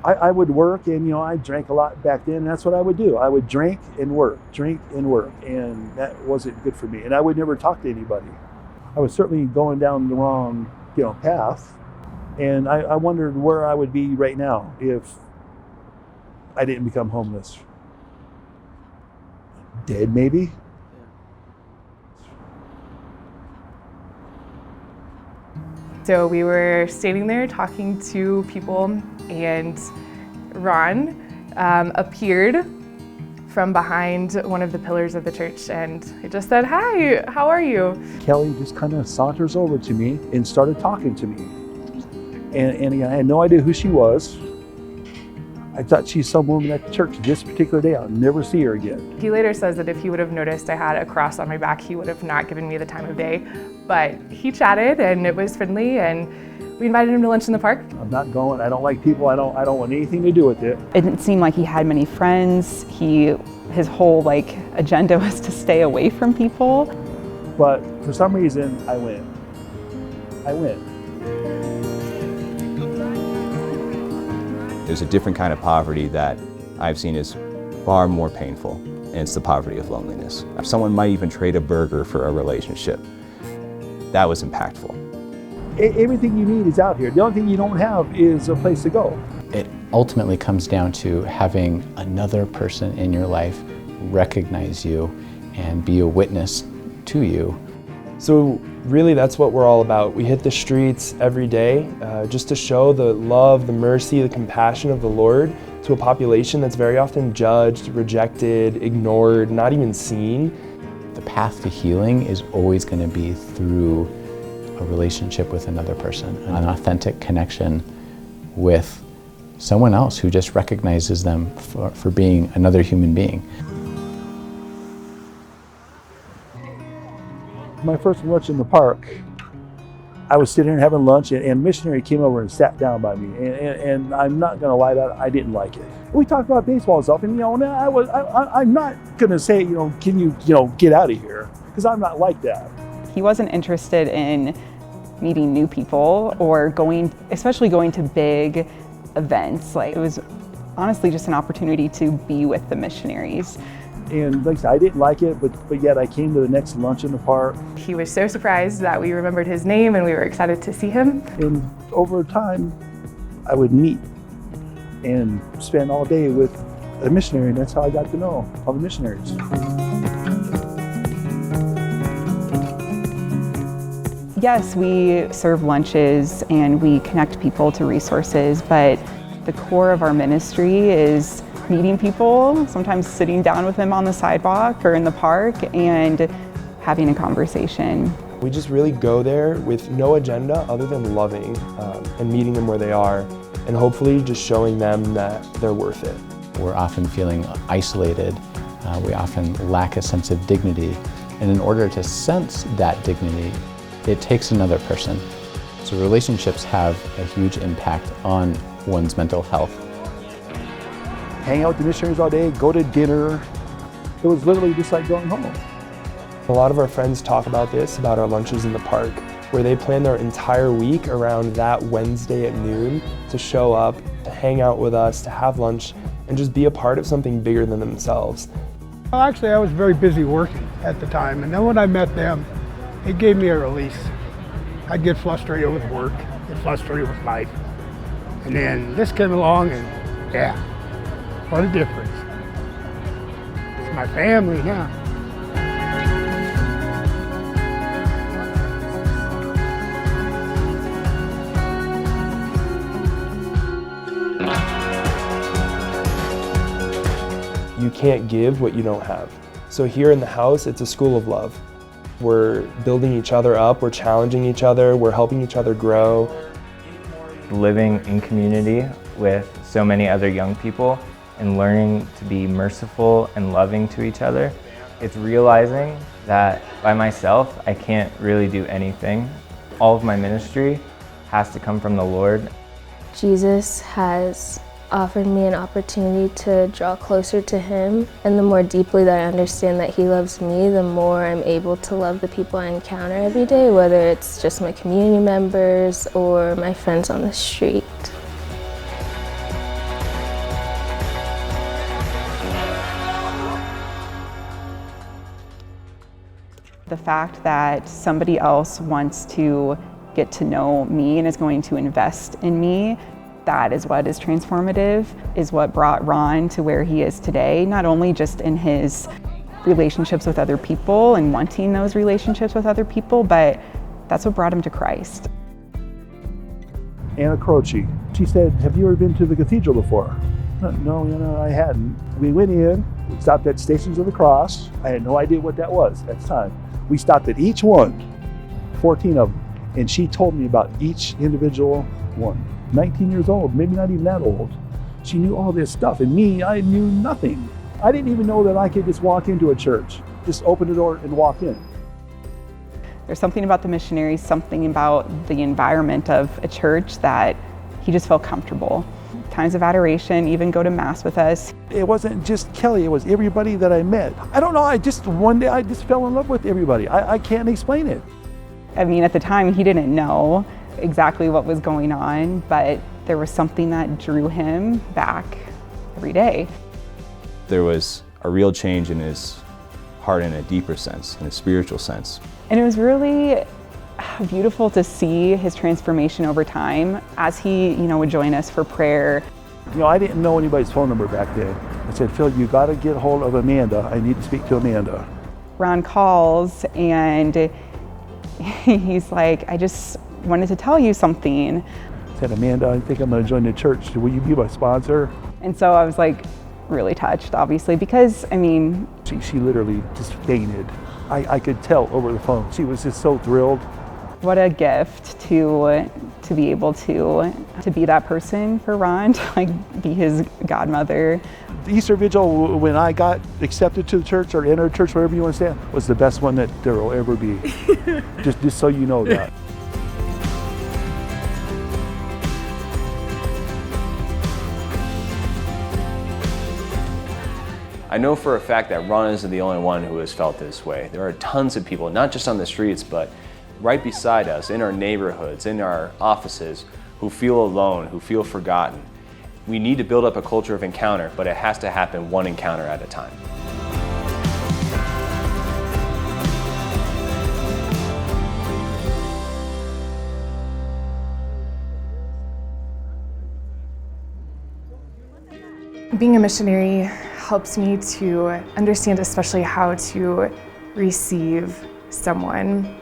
I would work, and I drank a lot back then, and that's what I would do. I would drink and work, and that wasn't good for me. And I would never talk to anybody. I was certainly going down the wrong, path, and I wondered where I would be right now if I didn't become homeless. Dead, maybe. So we were standing there talking to people, and Ron appeared from behind one of the pillars of the church, and he just said, "Hi, how are you?" Kelly just kind of saunters over to me and started talking to me. And I had no idea who she was. I thought she's some woman at the church this particular day. I'll never see her again. He later says that if he would have noticed I had a cross on my back, he would have not given me the time of day. But he chatted, and it was friendly, and we invited him to lunch in the park. I'm not going. I don't like people. I don't want anything to do with it. It didn't seem like he had many friends. His whole agenda was to stay away from people. But for some reason, I went. There's a different kind of poverty that I've seen is far more painful, and it's the poverty of loneliness. Someone might even trade a burger for a relationship. That was impactful. Everything you need is out here. The only thing you don't have is a place to go. It ultimately comes down to having another person in your life recognize you and be a witness to you. So really that's what we're all about. We hit the streets every day just to show the love, the mercy, the compassion of the Lord to a population that's very often judged, rejected, ignored, not even seen. The path to healing is always going to be through a relationship with another person, an authentic connection with someone else who just recognizes them for being another human being. My first lunch in the park, I was sitting there having lunch, and a missionary came over and sat down by me, and I'm not going to lie about it, I didn't like it. We talked about baseball and stuff, and I'm not going to say, can you get out of here, because I'm not like that. He wasn't interested in meeting new people or especially going to big events. It was honestly just an opportunity to be with the missionaries. And like I said, I didn't like it, but yet I came to the next lunch in the park. He was so surprised that we remembered his name, and we were excited to see him. And over time, I would meet and spend all day with a missionary, and that's how I got to know all the missionaries. Yes, we serve lunches and we connect people to resources, but the core of our ministry is meeting people, sometimes sitting down with them on the sidewalk or in the park and having a conversation. We just really go there with no agenda other than loving and meeting them where they are, and hopefully just showing them that they're worth it. We're often feeling isolated. We often lack a sense of dignity. And in order to sense that dignity, it takes another person. So relationships have a huge impact on one's mental health. Hang out with the missionaries all day, go to dinner. It was literally just like going home. A lot of our friends talk about our lunches in the park, where they plan their entire week around that Wednesday at noon to show up, to hang out with us, to have lunch, and just be a part of something bigger than themselves. Well, actually, I was very busy working at the time, and then when I met them, it gave me a release. I'd get frustrated with work, get frustrated with life, and then this came along, and yeah, what a difference. It's my family now. You can't give what you don't have. So here in the house, it's a school of love. We're building each other up, we're challenging each other, we're helping each other grow. Living in community with so many other young people and learning to be merciful and loving to each other. It's realizing that by myself, I can't really do anything. All of my ministry has to come from the Lord. Jesus has offered me an opportunity to draw closer to Him, and the more deeply that I understand that He loves me, the more I'm able to love the people I encounter every day, whether it's just my community members or my friends on the street. The fact that somebody else wants to get to know me and is going to invest in me, that is what is transformative, is what brought Ron to where he is today, not only just in his relationships with other people and wanting those relationships with other people, but that's what brought him to Christ. Anna Croce, she said, "Have you ever been to the cathedral before?" No, I hadn't. We went in, we stopped at Stations of the Cross. I had no idea what that was at the time. We stopped at each one, 14 of them, and she told me about each individual one. 19 years old, maybe not even that old. She knew all this stuff, and me, I knew nothing. I didn't even know that I could just walk into a church, just open the door and walk in. There's something about the missionaries, something about the environment of a church that he just felt comfortable. Times of adoration, even go to Mass with us. It wasn't just Kelly, it was everybody that I met. I don't know, one day I just fell in love with everybody. I can't explain it. I mean, at the time he didn't know exactly what was going on, but there was something that drew him back every day. There was a real change in his heart in a deeper sense, in a spiritual sense. And it was really beautiful to see his transformation over time as he, would join us for prayer. I didn't know anybody's phone number back then. I said, "Phil, you got to get a hold of Amanda. I need to speak to Amanda." Ron calls and he's like, "I just wanted to tell you something." I said, "Amanda, I think I'm going to join the church. Will you be my sponsor?" And so I was like really touched, obviously, because she literally just fainted. I could tell over the phone. She was just so thrilled. What a gift to be able to be that person for Ron, to be his godmother. The Easter Vigil, when I got accepted to the church or entered church, whatever you want to say, was the best one that there will ever be. just so you know that. I know for a fact that Ron isn't the only one who has felt this way. There are tons of people, not just on the streets, but right beside us, in our neighborhoods, in our offices, who feel alone, who feel forgotten. We need to build up a culture of encounter, but it has to happen one encounter at a time. Being a missionary helps me to understand especially how to receive someone,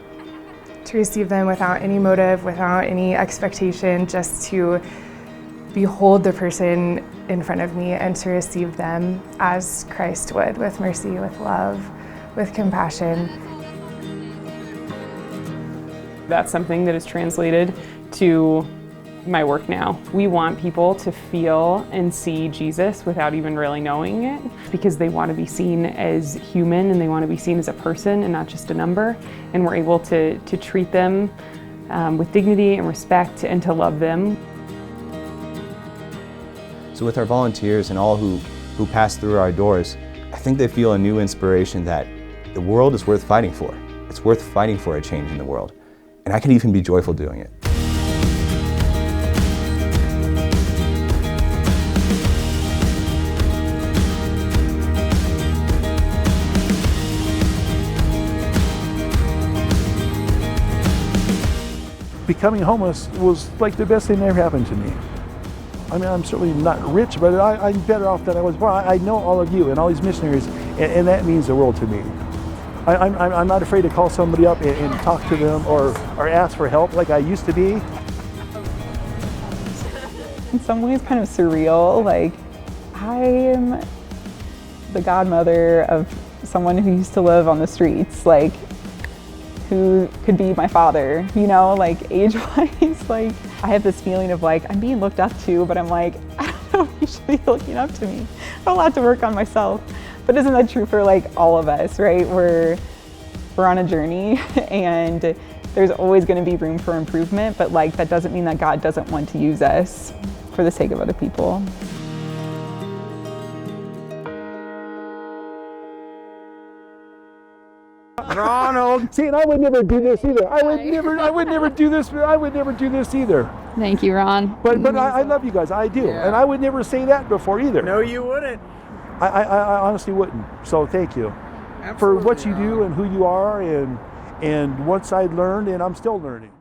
to receive them without any motive, without any expectation, just to behold the person in front of me and to receive them as Christ would, with mercy, with love, with compassion. That's something that is translated to my work now. We want people to feel and see Jesus without even really knowing it, because they want to be seen as human and they want to be seen as a person and not just a number. And we're able to treat them with dignity and respect and to love them. So with our volunteers and all who pass through our doors, I think they feel a new inspiration that the world is worth fighting for. It's worth fighting for a change in the world. And I can even be joyful doing it. Becoming homeless was like the best thing that ever happened to me. I mean, I'm certainly not rich, but I'm better off than I was. Well, I know all of you and all these missionaries, and that means the world to me. I'm not afraid to call somebody up and talk to them or ask for help like I used to be. In some ways kind of surreal, like I am the godmother of someone who used to live on the streets, like who could be my father, like age-wise. Like I have this feeling of like I'm being looked up to, but I'm like, I don't know if you should be looking up to me. I have a lot to work on myself. But isn't that true for like all of us, right? We're on a journey and there's always going to be room for improvement, but like that doesn't mean that God doesn't want to use us for the sake of other people. Ronald, see, and I would never do this either. I would never do this either. Thank you, Ron. But I love you guys, I do. Yeah. And I would never say that before either. No, you wouldn't. I honestly wouldn't, so thank you. for what you do and who you are, and once I learned, and I'm still learning.